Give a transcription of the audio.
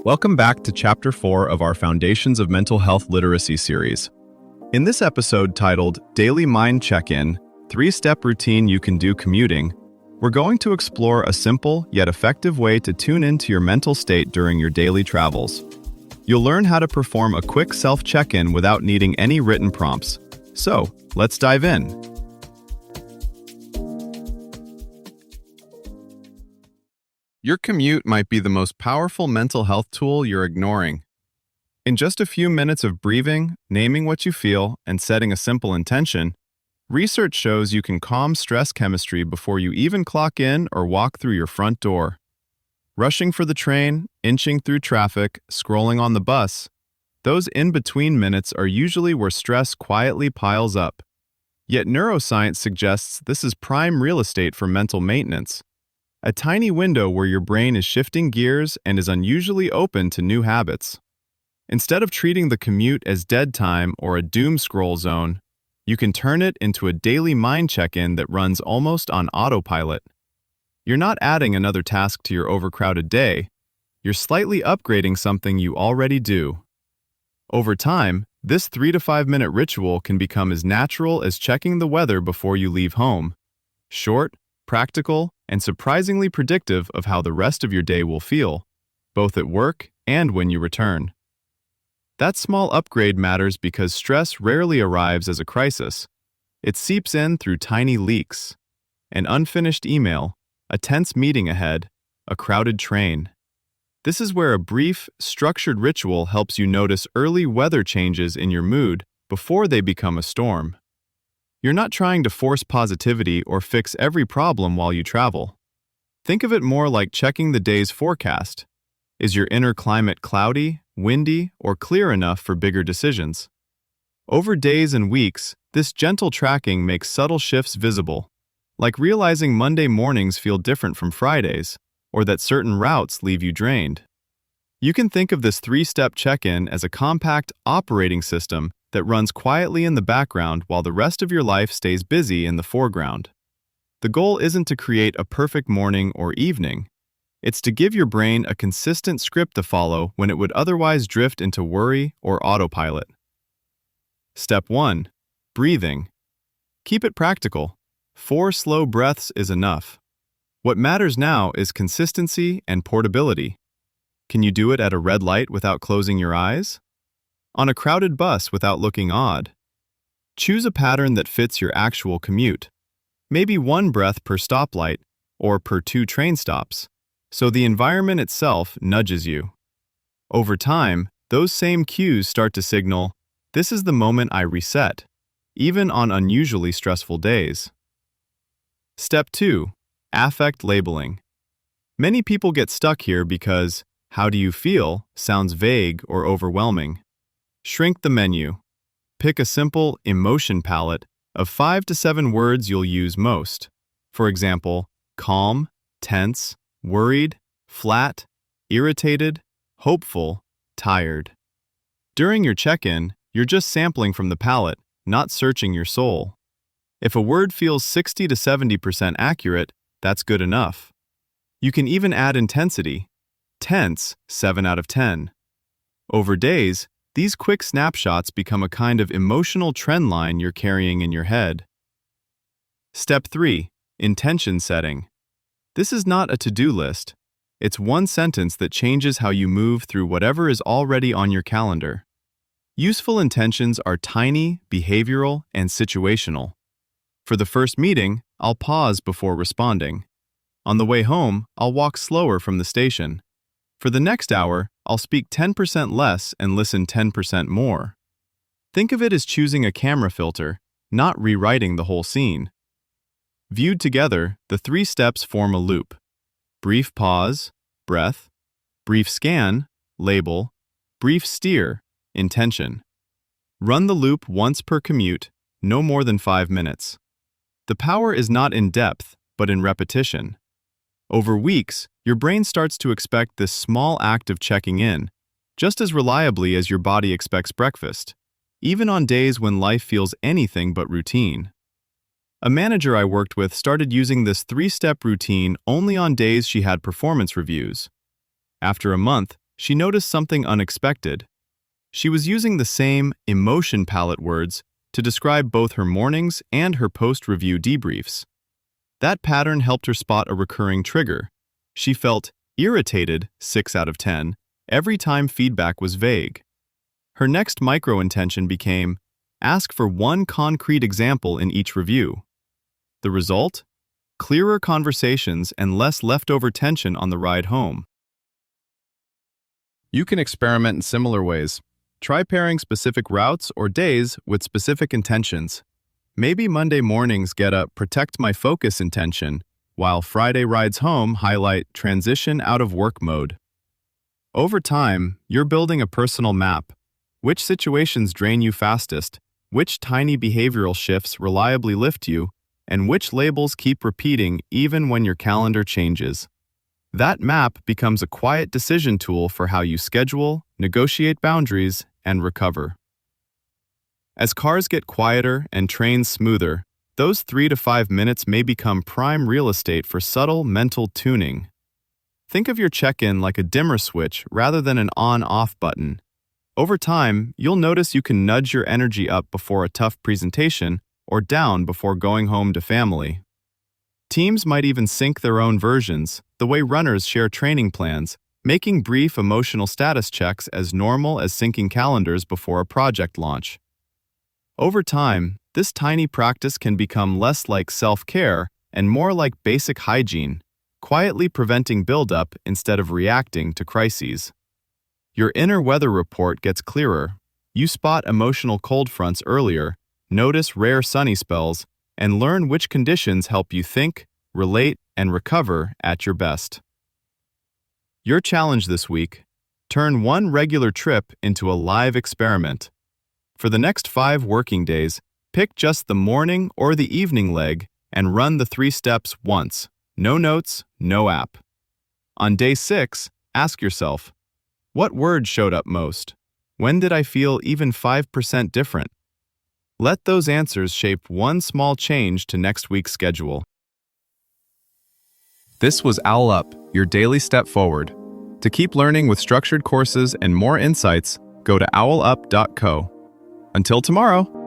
Welcome back to Chapter 4 of our Foundations of Mental Health Literacy series. In this episode titled Daily Mind Check-In, 3-Step Routine You Can Do Commuting, we're going to explore a simple yet effective way to tune into your mental state during your daily travels. You'll learn how to perform a quick self-check-in without needing any written prompts. So, let's dive in. Your commute might be the most powerful mental health tool you're ignoring. In just a few minutes of breathing, naming what you feel, and setting a simple intention, research shows you can calm stress chemistry before you even clock in or walk through your front door. Rushing for the train, inching through traffic, scrolling on the bus, those in-between minutes are usually where stress quietly piles up. Yet neuroscience suggests this is prime real estate for mental maintenance. A tiny window where your brain is shifting gears and is unusually open to new habits. Instead of treating the commute as dead time or a doom scroll zone, you can turn it into a daily mind check-in that runs almost on autopilot. You're not adding another task to your overcrowded day, you're slightly upgrading something you already do. Over time, this 3 to 5 minute ritual can become as natural as checking the weather before you leave home. Short, practical, and surprisingly predictive of how the rest of your day will feel, both at work and when you return. That small upgrade matters because stress rarely arrives as a crisis. It seeps in through tiny leaks. An unfinished email, a tense meeting ahead, a crowded train. This is where a brief, structured ritual helps you notice early weather changes in your mood before they become a storm. You're not trying to force positivity or fix every problem while you travel. Think of it more like checking the day's forecast. Is your inner climate cloudy, windy, or clear enough for bigger decisions? Over days and weeks, this gentle tracking makes subtle shifts visible, like realizing Monday mornings feel different from Fridays, or that certain routes leave you drained. You can think of this 3-step check-in as a compact operating system that runs quietly in the background while the rest of your life stays busy in the foreground. The goal isn't to create a perfect morning or evening. It's to give your brain a consistent script to follow when it would otherwise drift into worry or autopilot. Step 1. Breathing. Keep it practical. 4 slow breaths is enough. What matters now is consistency and portability. Can you do it at a red light without closing your eyes? On a crowded bus without looking odd? Choose a pattern that fits your actual commute. Maybe 1 breath per stoplight or per 2 train stops, so the environment itself nudges you. Over time, those same cues start to signal, this is the moment I reset, even on unusually stressful days. Step 2. Affect labeling. Many people get stuck here because "how do you feel" sounds vague or overwhelming. Shrink the menu. Pick a simple emotion palette of 5 to 7 words you'll use most. For example, calm, tense, worried, flat, irritated, hopeful, tired. During your check-in, you're just sampling from the palette, not searching your soul. If a word feels 60 to 70% accurate, that's good enough. You can even add intensity. Tense, 7 out of 10. Over days, these quick snapshots become a kind of emotional trend line you're carrying in your head. Step 3. Intention setting. This is not a to-do list. It's 1 sentence that changes how you move through whatever is already on your calendar. Useful intentions are tiny, behavioral, and situational. For the first meeting, I'll pause before responding. On the way home, I'll walk slower from the station. For the next hour, I'll speak 10% less and listen 10% more. Think of it as choosing a camera filter, not rewriting the whole scene. Viewed together, the 3 steps form a loop. Brief pause, breath. Brief scan, label. Brief steer, intention. Run the loop once per commute, no more than 5 minutes. The power is not in depth, but in repetition. Over weeks, your brain starts to expect this small act of checking in, just as reliably as your body expects breakfast, even on days when life feels anything but routine. A manager I worked with started using this 3-step routine only on days she had performance reviews. After a month, she noticed something unexpected. She was using the same emotion palette words to describe both her mornings and her post-review debriefs. That pattern helped her spot a recurring trigger. She felt irritated, 6 out of 10, every time feedback was vague. Her next micro-intention became, ask for one concrete example in each review. The result? Clearer conversations and less leftover tension on the ride home. You can experiment in similar ways. Try pairing specific routes or days with specific intentions. Maybe Monday mornings get a protect my focus intention, while Friday rides home highlight transition out of work mode. Over time, you're building a personal map. Which situations drain you fastest, which tiny behavioral shifts reliably lift you, and which labels keep repeating even when your calendar changes. That map becomes a quiet decision tool for how you schedule, negotiate boundaries, and recover. As cars get quieter and trains smoother, those 3 to 5 minutes may become prime real estate for subtle mental tuning. Think of your check-in like a dimmer switch rather than an on-off button. Over time, you'll notice you can nudge your energy up before a tough presentation or down before going home to family. Teams might even sync their own versions, the way runners share training plans, making brief emotional status checks as normal as syncing calendars before a project launch. Over time, this tiny practice can become less like self-care and more like basic hygiene, quietly preventing buildup instead of reacting to crises. Your inner weather report gets clearer. You spot emotional cold fronts earlier, notice rare sunny spells, and learn which conditions help you think, relate, and recover at your best. Your challenge this week: turn one regular trip into a live experiment. For the next 5 working days, pick just the morning or the evening leg and run the 3 steps once. No notes, no app. On day 6, ask yourself, what word showed up most? When did I feel even 5% different? Let those answers shape one small change to next week's schedule. This was Owl Up, your daily step forward. To keep learning with structured courses and more insights, go to owlup.co. Until tomorrow.